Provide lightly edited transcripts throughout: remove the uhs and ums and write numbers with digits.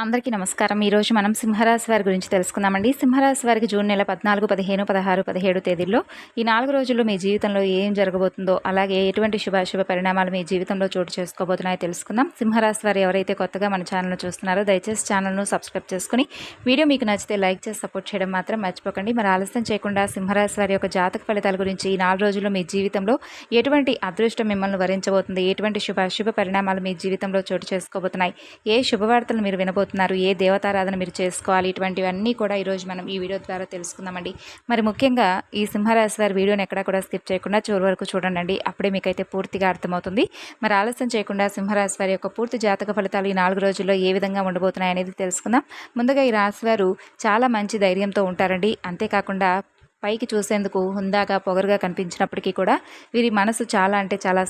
అందరికీ నమస్కారం. ఈరోజు మనం సింహరాశి వారి గురించి తెలుసుకుందామండి. సింహరాశి వారికి జూన్ నెల 14, 15, 16, 17 తేదీల్లో ఈ 4 రోజుల్లో మీ జీవితంలో ఏం జరగబోతుందో, అలాగే ఎటువంటి శుభాశుభ పరిణామాలు మీ జీవితంలో చోటు చేసుకోబోతున్నాయో తెలుసుకుందాం. సింహరాశి వారు ఎవరైతే కొత్తగా మన ఛానల్ను చూస్తున్నారో దయచేసి ఛానల్ను సబ్స్క్రైబ్ చేసుకుని వీడియో మీకు నచ్చితే లైక్ చేసి సపోర్ట్ చేయడం మాత్రం మర్చిపోకండి. మరి ఆలస్యం చేయకుండా సింహరాశి వారి యొక్క జాతక ఫలితాల గురించి ఈ 4 రోజుల్లో మీ జీవితంలో ఎటువంటి అదృష్టం మిమ్మల్ని వరించబోతుంది, ఎటువంటి శుభాశుభ పరిణామాలు మీ జీవితంలో చోటు చేసుకోబోతున్నాయి, ఏ శుభవార్తలు మీరు వినబోతున్నారు, ఏ దేవతారాధన మీరు చేసుకోవాలి, ఇటువంటివన్నీ కూడా ఈరోజు మనం ఈ వీడియో ద్వారా తెలుసుకుందామండి. మరి ముఖ్యంగా ఈ సింహరాశి వారి వీడియోని ఎక్కడా కూడా స్కిప్ చేయకుండా చివరి వరకు చూడండి. అప్పుడే మీకైతే పూర్తిగా అర్థమవుతుంది. మరి ఆలస్యం చేయకుండా సింహరాశి వారి యొక్క పూర్తి జాతక ఫలితాలు ఈ 4 రోజుల్లో ఏ విధంగా ఉండబోతున్నాయి అనేది తెలుసుకుందాం. ముందుగా ఈ రాశి వారు చాలా మంచి ధైర్యంతో ఉంటారండి. అంతేకాకుండా పైకి చూసేందుకు హుందాగా పొగరుగా కనిపించినప్పటికీ కూడా వీరి మనసు చాలా అంటే చాలా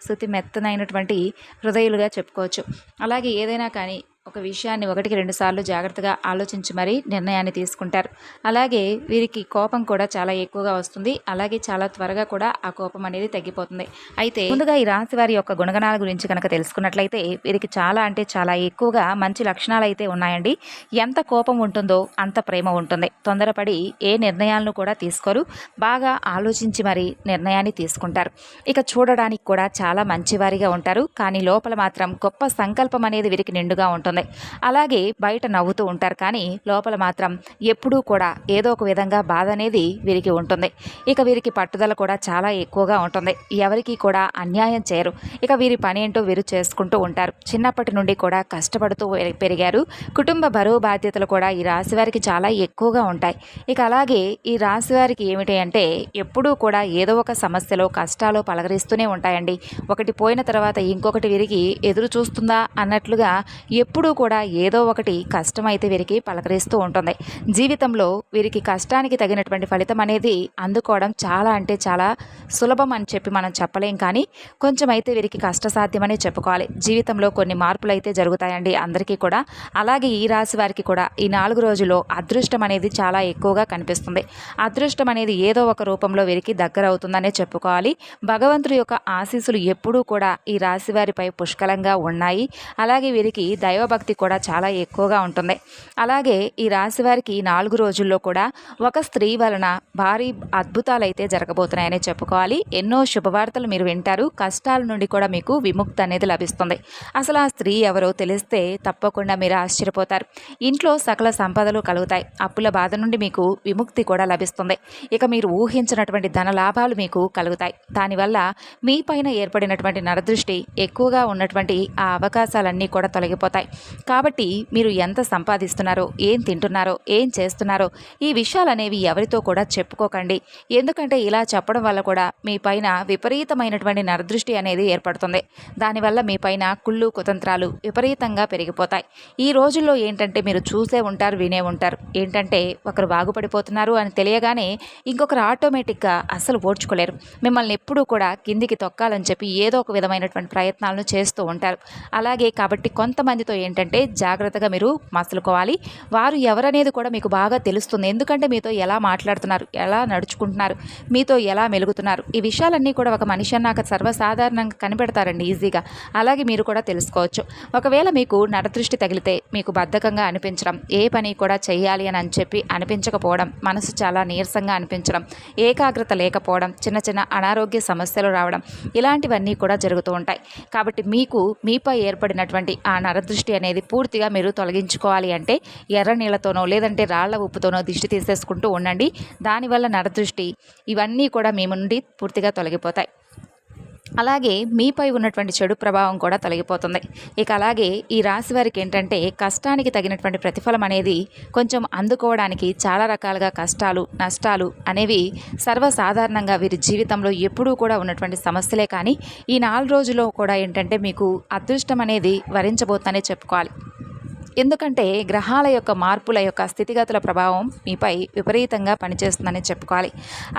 శుతిమెత్తనైనటువంటి హృదయులుగా చెప్పుకోవచ్చు. అలాగే ఏదైనా కానీ ఒక విషయాన్ని 1-2 సార్లు జాగ్రత్తగా ఆలోచించి మరీ నిర్ణయాన్ని తీసుకుంటారు. అలాగే వీరికి కోపం కూడా చాలా ఎక్కువగా వస్తుంది. అలాగే చాలా త్వరగా కూడా ఆ కోపం అనేది తగ్గిపోతుంది. అయితే ముందుగా ఈ రాశి వారి యొక్క గుణగణాల గురించి కనుక తెలుసుకున్నట్లయితే వీరికి చాలా అంటే చాలా ఎక్కువగా మంచి లక్షణాలు అయితే ఉన్నాయండి. ఎంత కోపం ఉంటుందో అంత ప్రేమ ఉంటుంది. తొందరపడి ఏ నిర్ణయాలను కూడా తీసుకోరు. బాగా ఆలోచించి మరీ నిర్ణయాన్ని తీసుకుంటారు. ఇక చూడడానికి కూడా చాలా మంచివారిగా ఉంటారు. కానీ లోపల మాత్రం గొప్ప సంకల్పం అనేది వీరికి నిండుగా ఉంటుంది. అలాగే బయట నవ్వుతూ ఉంటారు, కానీ లోపల మాత్రం ఎప్పుడూ కూడా ఏదో ఒక విధంగా బాధ అనేది వీరికి ఉంటుంది. ఇక వీరికి పట్టుదల కూడా చాలా ఎక్కువగా ఉంటుంది. ఎవరికి కూడా అన్యాయం చేయరు. ఇక వీరి పని ఏంటో వీరు చేసుకుంటూ ఉంటారు. చిన్నప్పటి నుండి కూడా కష్టపడుతూ పెరిగారు. కుటుంబ బరువు బాధ్యతలు కూడా ఈ రాశి వారికి చాలా ఎక్కువగా ఉంటాయి. ఇక అలాగే ఈ రాశి వారికి ఏమిటి అంటే ఎప్పుడూ కూడా ఏదో ఒక సమస్యలో కష్టాలు పలకరిస్తూనే ఉంటాయండి. ఒకటి పోయిన తర్వాత ఇంకొకటి వీరికి ఎదురు చూస్తుందా అన్నట్లుగా ఎప్పుడూ కూడా ఏదో ఒకటి కష్టం అయితే వీరికి పలకరిస్తూ ఉంటుంది. జీవితంలో వీరికి కష్టానికి తగినటువంటి ఫలితం అనేది అందుకోవడం చాలా అంటే చాలా సులభం అని చెప్పి మనం చెప్పలేం, కానీ కొంచెం అయితే వీరికి కష్టసాధ్యమని చెప్పుకోవాలి. జీవితంలో కొన్ని మార్పులు అయితే జరుగుతాయండి అందరికీ కూడా. అలాగే ఈ రాశి వారికి కూడా ఈ 4 రోజుల్లో అదృష్టం అనేది చాలా ఎక్కువగా కనిపిస్తుంది. అదృష్టం అనేది ఏదో ఒక రూపంలో వీరికి దగ్గర అవుతుందనే చెప్పుకోవాలి. భగవంతుడి యొక్క ఆశీస్సులు ఎప్పుడూ కూడా ఈ రాశి వారిపై పుష్కలంగా ఉన్నాయి. అలాగే వీరికి దైవభక్తి కూడా చాలా ఎక్కువగా ఉంటుంది. అలాగే ఈ రాశి వారికి 4 రోజుల్లో కూడా ఒక స్త్రీ వలన భారీ అద్భుతాలు అయితే జరగబోతున్నాయని చెప్పుకోవాలి. ఎన్నో శుభవార్తలు మీరు వింటారు. కష్టాల నుండి కూడా మీకు విముక్తి అనేది లభిస్తుంది. అసలు ఆ స్త్రీ ఎవరో తెలిస్తే తప్పకుండా మీరు ఆశ్చర్యపోతారు. ఇంట్లో సకల సంపదలు కలుగుతాయి. అప్పుల బాధ నుండి మీకు విముక్తి కూడా లభిస్తుంది. ఇక మీరు ఊహించినటువంటి ధన లాభాలు మీకు కలుగుతాయి. దానివల్ల మీ పైన ఏర్పడినటువంటి నరదృష్టి ఎక్కువగా ఉన్నటువంటి ఆ అవకాశాలన్నీ కూడా తొలగిపోతాయి. కాబట్టి మీరు ఎంత సంపాదిస్తున్నారో, ఏం తింటున్నారో, ఏం చేస్తున్నారో ఈ విషయాలు అనేవి ఎవరితో కూడా చెప్పుకోకండి. ఎందుకంటే ఇలా చెప్పడం వల్ల కూడా మీ పైన విపరీతమైనటువంటి నరదృష్టి అనేది ఏర్పడుతుంది. దానివల్ల మీ పైన కుళ్ళు కుతంత్రాలు విపరీతంగా పెరిగిపోతాయి. ఈ రోజుల్లో ఏంటంటే మీరు చూసే ఉంటారు, వినే ఉంటారు. ఏంటంటే ఒకరు బాగుపడిపోతున్నారు అని తెలియగానే ఇంకొకరు ఆటోమేటిక్గా అస్సలు ఓడ్చుకోలేరు. మిమ్మల్ని ఎప్పుడూ కూడా కిందికి తొక్కాలని చెప్పి ఏదో ఒక విధమైనటువంటి ప్రయత్నాలను చేస్తూ ఉంటారు. అలాగే కాబట్టి కొంతమందితో ఏంటంటే జాగ్రత్తగా మీరు మసలుకోవాలి. వారు ఎవరనేది కూడా మీకు బాగా తెలుస్తుంది. ఎందుకంటే మీతో ఎలా మాట్లాడుతున్నారు, ఎలా నడుచుకుంటున్నారు, మీతో ఎలా మెలుగుతున్నారు, ఈ విషయాలన్నీ కూడా ఒక మనిషి అన్నాక సర్వసాధారణంగా కనిపెడతారండి ఈజీగా. అలాగే మీరు కూడా తెలుసుకోవచ్చు. ఒకవేళ మీకు నరదృష్టి తగిలితే మీకు బద్ధకంగా అనిపించడం, ఏ పని కూడా చేయాలి అని చెప్పి అనిపించకపోవడం, మనసు చాలా నీరసంగా అనిపించడం, ఏకాగ్రత లేకపోవడం, చిన్న చిన్న అనారోగ్య సమస్యలు రావడం, ఇలాంటివన్నీ కూడా జరుగుతూ ఉంటాయి. కాబట్టి మీకు మీపై ఏర్పడినటువంటి ఆ నరదృష్టి అనేది పూర్తిగా మీరు తొలగించుకోవాలి అంటే ఎర్ర నీళ్ళతోనో లేదంటే రాళ్ల ఉప్పుతోనో దిష్టి తీసేసుకుంటూ ఉండండి. దానివల్ల నరదృష్టి ఇవన్నీ కూడా మీ నుండి పూర్తిగా తొలగిపోతాయి. అలాగే మీపై ఉన్నటువంటి చెడు ప్రభావం కూడా తొలగిపోతుంది. ఇక అలాగే ఈ రాశి వారికి ఏంటంటే కష్టానికి తగినటువంటి ప్రతిఫలం అనేది కొంచెం అందుకోవడానికి చాలా రకాలుగా కష్టాలు, నష్టాలు అనేవి సర్వసాధారణంగా వీరి జీవితంలో ఎప్పుడూ కూడా ఉన్నటువంటి సమస్యలే. కానీ ఈ 4 రోజుల్లో కూడా ఏంటంటే మీకు అదృష్టం అనేది వరించబోతుందనే చెప్పుకోవాలి. ఎందుకంటే గ్రహాల యొక్క మార్పుల యొక్క స్థితిగతుల ప్రభావం మీపై విపరీతంగా పనిచేస్తుందని చెప్పుకోవాలి.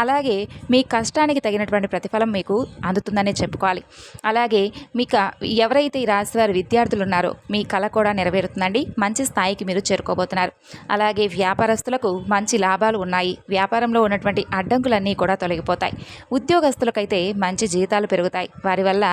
అలాగే మీ కష్టానికి తగినటువంటి ప్రతిఫలం మీకు అందుతుందని చెప్పుకోవాలి. అలాగే మీకు ఎవరైతే ఈ రాశి వారి విద్యార్థులు ఉన్నారో మీ కళ కూడా నెరవేరుతుందండి. మంచి స్థాయికి మీరు చేరుకోబోతున్నారు. అలాగే వ్యాపారస్తులకు మంచి లాభాలు ఉన్నాయి. వ్యాపారంలో ఉన్నటువంటి అడ్డంకులన్నీ కూడా తొలగిపోతాయి. ఉద్యోగస్తులకైతే మంచి జీతాలు పెరుగుతాయి. వారి వల్ల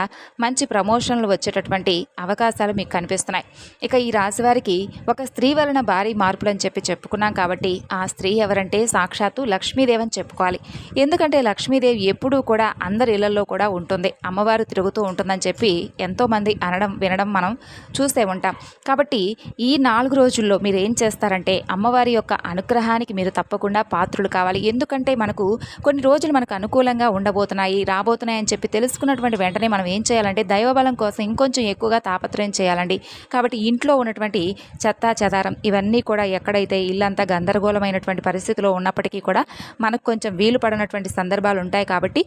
మంచి ప్రమోషన్లు వచ్చేటటువంటి అవకాశాలు మీకు కనిపిస్తున్నాయి. ఇక ఈ రాశి వారికి మనకి ఒక స్త్రీ వలన భారీ మార్పులని చెప్పుకున్నాం కాబట్టి ఆ స్త్రీ ఎవరంటే సాక్షాత్తు లక్ష్మీదేవి అని చెప్పుకోవాలి. ఎందుకంటే లక్ష్మీదేవి ఎప్పుడూ కూడా అందరి ఇళ్లలో కూడా ఉంటుంది, అమ్మవారు తిరుగుతూ ఉంటుందని చెప్పి ఎంతోమంది అనడం వినడం మనం చూసే ఉంటాం. కాబట్టి ఈ 4 రోజుల్లో మీరు ఏం చేస్తారంటే అమ్మవారి యొక్క అనుగ్రహానికి మీరు తప్పకుండా పాత్రులు కావాలి. ఎందుకంటే మనకు కొన్ని రోజులు మనకు అనుకూలంగా ఉండబోతున్నాయి, రాబోతున్నాయి అని చెప్పి తెలుసుకున్నటువంటి వెంటనే మనం ఏం చేయాలంటే దైవబలం కోసం ఇంకొంచెం ఎక్కువగా తాపత్రయం చేయాలండి. కాబట్టి ఇంట్లో ఉన్నటువంటి చెత్త చెదారం ఇవన్నీ కూడా ఎక్కడైతే ఇల్లంతా గందరగోళమైనటువంటి పరిస్థితిలో ఉన్నప్పటికీ కూడా మనకు కొంచెం వీలు పడినటువంటి సందర్భాలు ఉంటాయి. కాబట్టి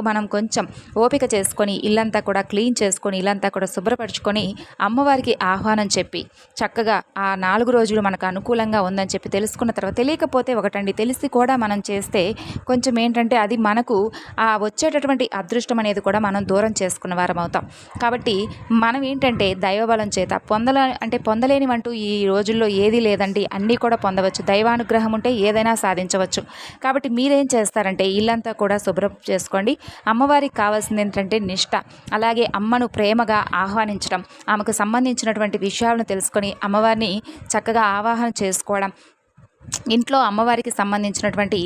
మనం కొంచెం ఓపిక చేసుకొని ఇల్లంతా కూడా క్లీన్ చేసుకొని ఇల్లంతా కూడా శుభ్రపరచుకొని అమ్మవారికి ఆహ్వానం చెప్పి చక్కగా ఆ 4 రోజులు మనకు అనుకూలంగా ఉందని చెప్పి తెలుసుకున్న తర్వాత, తెలియకపోతే ఒకటండి, తెలిసి కూడా మనం చేస్తే కొంచెం ఏంటంటే అది మనకు ఆ వచ్చేటటువంటి అదృష్టం అనేది కూడా మనం దూరం చేసుకున్న వారం అవుతాం. కాబట్టి మనం ఏంటంటే దైవబలం చేత పొందలేనివంటూ ఈ రోజుల్లో ఏదీ లేదండి, అన్నీ కూడా పొందవచ్చు. దైవానుగ్రహం ఉంటే ఏదైనా సాధించవచ్చు. కాబట్టి మీరేం చేస్తారంటే ఇల్లంతా కూడా శుభ్రం చేసుకోండి. అమ్మవారికి కావాల్సింది ఏంటంటే నిష్ఠ, అలాగే అమ్మను ప్రేమగా ఆహ్వానించడం, ఆమెకు సంబంధించినటువంటి విషయాలను తెలుసుకొని అమ్మవారిని చక్కగా ఆవాహన చేసుకోవడం. ఇంట్లో అమ్మవారికి సంబంధించినటువంటి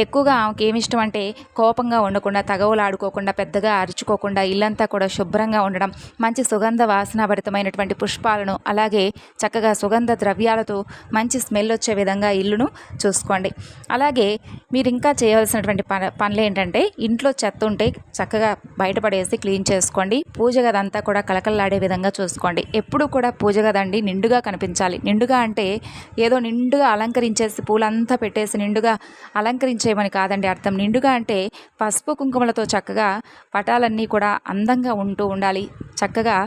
ఎక్కువగా ఆమెకి ఏమి ఇష్టం అంటే కోపంగా ఉండకుండా, తగవులాడుకోకుండా, పెద్దగా అరుచుకోకుండా ఇల్లంతా కూడా శుభ్రంగా ఉండడం, మంచి సుగంధ వాసనాభరితమైనటువంటి పుష్పాలను అలాగే చక్కగా సుగంధ ద్రవ్యాలతో మంచి స్మెల్ వచ్చే విధంగా ఇల్లును చూసుకోండి. అలాగే మీరు ఇంకా చేయవలసినటువంటి పనులు ఏంటంటే ఇంట్లో చెత్త ఉంటే చక్కగా బయటపడేసి క్లీన్ చేసుకోండి. పూజ గదంతా కూడా కలకలలాడే విధంగా చూసుకోండి. ఎప్పుడూ కూడా పూజ గదండి నిండుగా కనిపించాలి. నిండుగా అంటే ఏదో నిండుగా అలంకరించేసి పూలంతా పెట్టేసి నిండుగా అలంకరించేయమని కాదండి అర్థం. నిండుగా అంటే పసుపు కుంకుమలతో చక్కగా పటాలన్నీ కూడా అందంగా ఉండాలి. చక్కగా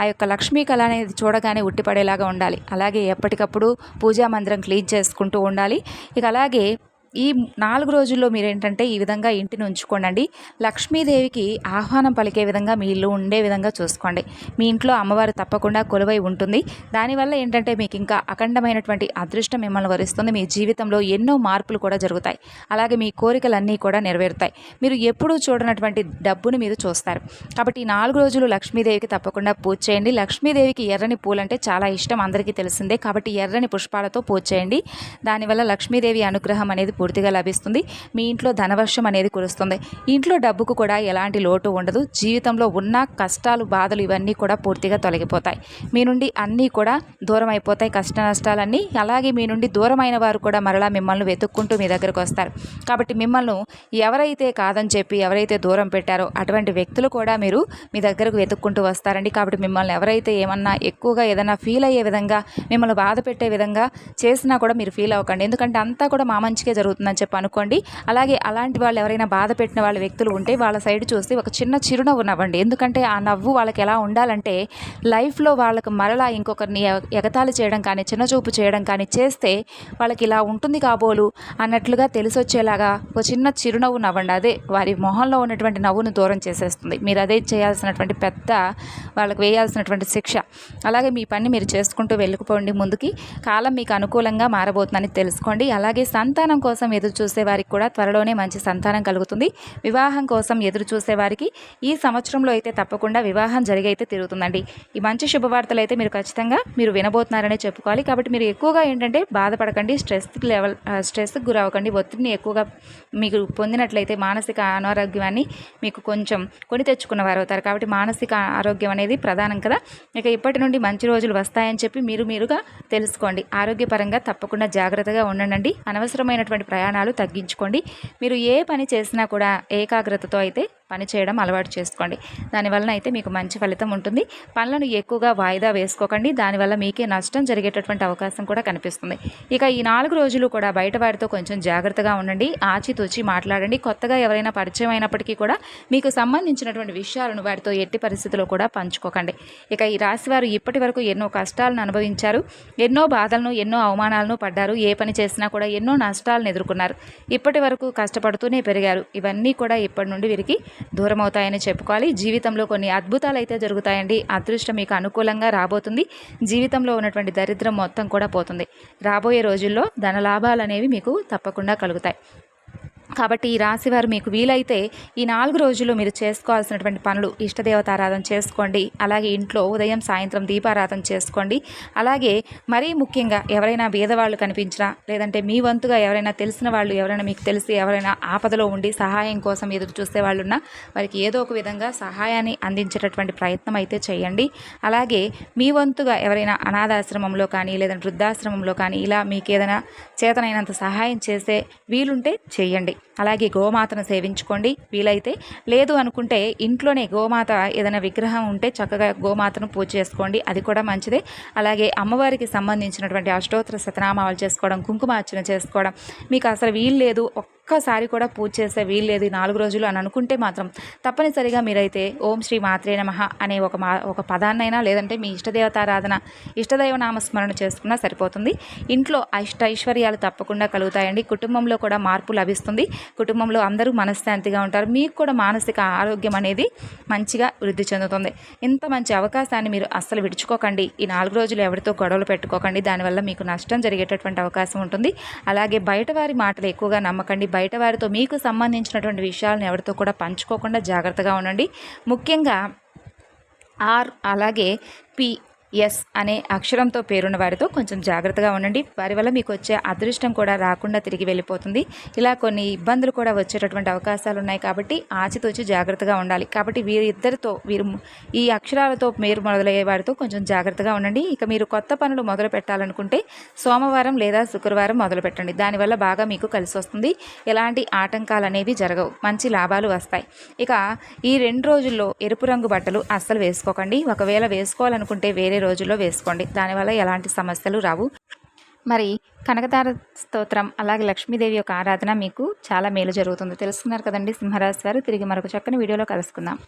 ఆ యొక్క లక్ష్మీ కళ అనేది చూడగానే ఉట్టిపడేలాగా ఉండాలి. అలాగే ఎప్పటికప్పుడు పూజా మందిరం క్లీన్ చేసుకుంటూ ఉండాలి. ఇక అలాగే ఈ 4 రోజుల్లో మీరేంటంటే ఈ విధంగా ఇంటిని ఉంచుకోండి. లక్ష్మీదేవికి ఆహ్వానం పలికే విధంగా మీ ఇల్లు ఉండే విధంగా చూసుకోండి. మీ ఇంట్లో అమ్మవారు తప్పకుండా కొలువై ఉంటుంది. దానివల్ల ఏంటంటే మీకు ఇంకా అఖండమైనటువంటి అదృష్టం మిమ్మల్ని వరిస్తుంది. మీ జీవితంలో ఎన్నో మార్పులు కూడా జరుగుతాయి. అలాగే మీ కోరికలన్నీ కూడా నెరవేరుతాయి. మీరు ఎప్పుడూ చూడనటువంటి డబ్బుని మీరు చూస్తారు. కాబట్టి ఈ 4 రోజులు లక్ష్మీదేవికి తప్పకుండా పూజ చేయండి. లక్ష్మీదేవికి ఎర్రని పూలంటే చాలా ఇష్టం, అందరికీ తెలిసిందే. కాబట్టి ఎర్రని పుష్పాలతో పూజ చేయండి. దానివల్ల లక్ష్మీదేవి అనుగ్రహం అనేది పూర్తిగా లభిస్తుంది. మీ ఇంట్లో ధనవర్షం అనేది కురుస్తుంది. ఇంట్లో డబ్బుకు కూడా ఎలాంటి లోటు ఉండదు. జీవితంలో ఉన్న కష్టాలు, బాధలు ఇవన్నీ కూడా పూర్తిగా తొలగిపోతాయి. మీ నుండి అన్నీ కూడా దూరం అయిపోతాయి, కష్ట నష్టాలన్నీ. అలాగే మీ నుండి దూరమైన వారు కూడా మరలా మిమ్మల్ని వెతుక్కుంటూ మీ దగ్గరకు వస్తారు. కాబట్టి మిమ్మల్ని ఎవరైతే కాదని చెప్పి ఎవరైతే దూరం పెట్టారో అటువంటి వ్యక్తులు కూడా మీరు మీ దగ్గరకు వెతుక్కుంటూ వస్తారండి. కాబట్టి మిమ్మల్ని ఎవరైతే ఏమన్నా ఎక్కువగా ఏదైనా ఫీల్ అయ్యే విధంగా, మిమ్మల్ని బాధ పెట్టే విధంగా చేసినా కూడా మీరు ఫీల్ అవ్వకండి. ఎందుకంటే అంతా కూడా మా మంచిగా జరుగుతుందని చెప్పి అనుకోండి. అలాగే అలాంటి వాళ్ళు ఎవరైనా బాధ పెట్టిన వాళ్ళ వ్యక్తులు ఉంటే వాళ్ళ సైడ్ చూసి ఒక చిన్న చిరునవ్వు నవ్వండి. ఎందుకంటే ఆ నవ్వు వాళ్ళకి ఎలా ఉండాలంటే లైఫ్లో వాళ్ళకి మరలా ఇంకొకరిని ఎగతాళి చేయడం కానీ, చిన్నచూపు చేయడం కానీ చేస్తే వాళ్ళకి ఇలా ఉంటుంది కాబోలు అన్నట్లుగా తెలిసొచ్చేలాగా ఒక చిన్న చిరునవ్వు నవ్వండి. అదే వారి మొహంలో ఉన్నటువంటి నవ్వును దూరం చేసేస్తుంది. మీరు అదే చేయాల్సినటువంటి పెద్ద వాళ్ళకి వేయాల్సినటువంటి శిక్ష. అలాగే మీ పని మీరు చేసుకుంటూ వెళ్ళిపోండి ముందుకి. కాలం మీకు అనుకూలంగా మారబోతుందని తెలుసుకోండి. అలాగే సంతానం కోసం ఎదురు చూసే వారికి కూడా త్వరలోనే మంచి సంతానం కలుగుతుంది. వివాహం కోసం ఎదురు చూసే వారికి ఈ సంవత్సరంలో అయితే తప్పకుండా వివాహం జరిగైతే తిరుగుతుందండి. ఈ మంచి శుభవార్తలు అయితే మీరు ఖచ్చితంగా వినబోతున్నారనే చెప్పుకోవాలి. కాబట్టి మీరు ఎక్కువగా ఏంటంటే బాధపడకండి, స్ట్రెస్కి గురవ్వకండి. ఒత్తిడిని ఎక్కువగా మీకు పొందినట్లయితే మానసిక అనారోగ్యాన్ని మీకు కొంచెం కొని తెచ్చుకున్న వారు అవుతారు. కాబట్టి మానసిక ఆరోగ్యం అనేది ప్రధానం కదా. ఇక ఇప్పటి నుండి మంచి రోజులు వస్తాయని చెప్పి మీరుగా తెలుసుకోండి. ఆరోగ్యపరంగా తప్పకుండా జాగ్రత్తగా ఉండండి. అనవసరమైనటువంటి ప్రయాణాలు తగ్గించుకోండి. మీరు ఏ పని చేసినా కూడా ఏకాగ్రతతో అయితే పని చేయడం అలవాటు చేసుకోండి. దానివల్ల అయితే మీకు మంచి ఫలితం ఉంటుంది. పనులను ఎక్కువగా వాయిదా వేసుకోకండి. దానివల్ల మీకే నష్టం జరిగేటటువంటి అవకాశం కూడా కనిపిస్తుంది. ఇక ఈ 4 రోజులు కూడా బయట వారితో కొంచెం జాగ్రత్తగా ఉండండి. ఆచితూచి మాట్లాడండి. కొత్తగా ఎవరైనా పరిచయం అయినప్పటికీ కూడా మీకు సంబంధించినటువంటి విషయాలను వారితో ఎట్టి పరిస్థితుల్లో కూడా పంచుకోకండి. ఇక ఈ రాశివారు ఇప్పటి వరకు ఎన్నో కష్టాలను అనుభవించారు, ఎన్నో బాధలను, ఎన్నో అవమానాలను పడ్డారు. ఏ పని చేసినా కూడా ఎన్నో నష్టాలను ఎదుర్కొన్నారు. ఇప్పటి వరకు కష్టపడుతూనే పెరిగారు. ఇవన్నీ కూడా ఇప్పటి నుండి వీరికి దూరం అవుతాయని చెప్పుకోవాలి. జీవితంలో కొన్ని అద్భుతాలు అయితే జరుగుతాయండి. అదృష్టం మీకు అనుకూలంగా రాబోతుంది. జీవితంలో ఉన్నటువంటి దరిద్రం మొత్తం కూడా పోతుంది. రాబోయే రోజుల్లో ధన లాభాలు అనేవి మీకు తప్పకుండా కలుగుతాయి. కాబట్టి ఈ రాశివారు మీకు వీలైతే ఈ 4 రోజులు మీరు చేసుకోవాల్సినటువంటి పనులు ఇష్టదేవతారాధన చేసుకోండి. అలాగే ఇంట్లో ఉదయం సాయంత్రం దీపారాధన చేసుకోండి. అలాగే మరీ ముఖ్యంగా ఎవరైనా బీదవాళ్ళు కనిపించినా, లేదంటే మీ వంతుగా ఎవరైనా తెలిసిన వాళ్ళు, ఎవరైనా మీకు తెలిసి ఎవరైనా ఆపదలో ఉండి సహాయం కోసం ఎదురు చూసే వాళ్ళు ఉన్నా వారికి ఏదో ఒక విధంగా సహాయాన్ని అందించేటటువంటి ప్రయత్నం అయితే చేయండి. అలాగే మీ వంతుగా ఎవరైనా అనాథాశ్రమంలో కానీ లేదంటే వృద్ధాశ్రమంలో కానీ ఇలా మీకు ఏదైనా చేతనైనంత సహాయం చేసే వీలుంటే చేయండి. అలాగే గోమాతను సేవించుకోండి వీలైతే. లేదు అనుకుంటే ఇంట్లోనే గోమాత ఏదైనా విగ్రహం ఉంటే చక్కగా గోమాతను పూజ చేసుకోండి, అది కూడా మంచిదే. అలాగే అమ్మవారికి సంబంధించినటువంటి అష్టోత్తర శతనామాలు చేసుకోవడం, కుంకుమార్చన చేసుకోవడం మీకు అసలు వీలు లేదు, ఒక్కసారి కూడా పూజ చేసే వీలు లేదు ఈ 4 రోజులు అని అనుకుంటే మాత్రం తప్పనిసరిగా మీరైతే ఓం శ్రీ మాత్రే నమః అనే ఒక పదాన్నైనా లేదంటే మీ ఇష్టదేవతారాధన ఇష్టదైవ నామస్మరణ చేసుకున్నా సరిపోతుంది. ఇంట్లో ఐశ్వర్యాలు తప్పకుండా కలుగుతాయండి. కుటుంబంలో కూడా మార్పు లభిస్తుంది. కుటుంబంలో అందరూ మనశ్శాంతిగా ఉంటారు. మీకు కూడా మానసిక ఆరోగ్యం అనేది మంచిగా వృద్ధి చెందుతుంది. ఇంత మంచి అవకాశాన్ని మీరు అస్సలు విడుచుకోకండి. ఈ 4 రోజులు ఎవరితో గొడవలు పెట్టుకోకండి, దానివల్ల మీకు నష్టం జరిగేటటువంటి అవకాశం ఉంటుంది. అలాగే బయట వారి మాటలు ఎక్కువగా నమ్మకండి. బయట వారితో మీకు సంబంధించినటువంటి విషయాలను ఎవరితో కూడా పంచుకోకుండా జాగ్రత్తగా ఉండండి. ముఖ్యంగా ఆర్ అలాగే ఎస్ అనే అక్షరంతో పేరున్న వారితో కొంచెం జాగ్రత్తగా ఉండండి. వారి వల్ల మీకు వచ్చే అదృష్టం కూడా రాకుండా తిరిగి వెళ్ళిపోతుంది. ఇలా కొన్ని ఇబ్బందులు కూడా వచ్చేటటువంటి అవకాశాలు ఉన్నాయి కాబట్టి ఆచితూచి జాగ్రత్తగా ఉండాలి. కాబట్టి వీరు ఈ అక్షరాలతో మీరు మొదలయ్యే వారితో కొంచెం జాగ్రత్తగా ఉండండి. ఇక మీరు కొత్త పనులు మొదలు పెట్టాలనుకుంటే సోమవారం లేదా శుక్రవారం మొదలు పెట్టండి. దానివల్ల బాగా మీకు కలిసి వస్తుంది. ఎలాంటి ఆటంకాలు అనేవి జరగవు, మంచి లాభాలు వస్తాయి. ఇక ఈ 2 రోజుల్లో ఎరుపు రంగు బట్టలు అస్సలు వేసుకోకండి. ఒకవేళ వేసుకోవాలనుకుంటే వేరే రోజుల్లో వేసుకోండి, దానివల్ల ఎలాంటి సమస్యలు రావు. మరి కనకదార స్తోత్రం అలాగే లక్ష్మీదేవి యొక్క ఆరాధన మీకు చాలా మేలు జరుగుతుంది. తెలుసుకున్నారు కదండి సింహరాశి వారు. తిరిగి మరొక చక్కని వీడియోలో కలుసుకుందాం.